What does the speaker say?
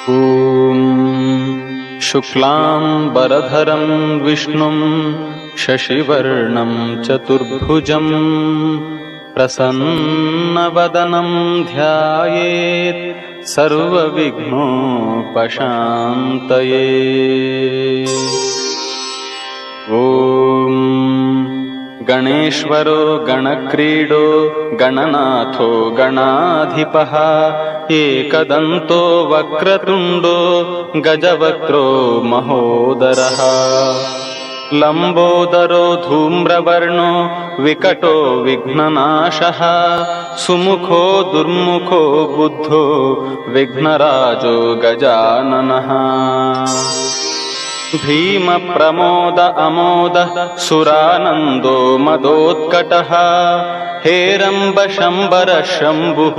ॐ शुक्लाम्बरधरं विष्णुं शशिवर्णं चतुर्भुजं प्रसन्नवदनं ध्यायेत् सर्वविघ्नोपशान्तये। ॐ गणेश्वरो गणक्रीडो गणनाथो गणाधिपः एकदन्तो वक्रतुण्डो गजवक्त्रो महोदरः लम्बोदरो धूम्रवर्णो विकटो विघ्ननाशः सुमुखो दुर्मुखो बुद्धो विघ्नराजो गजाननः भीमप्रमोद अमोदः सुरानन्दो मदोत्कटः हेरम्ब शम्बर शम्भुः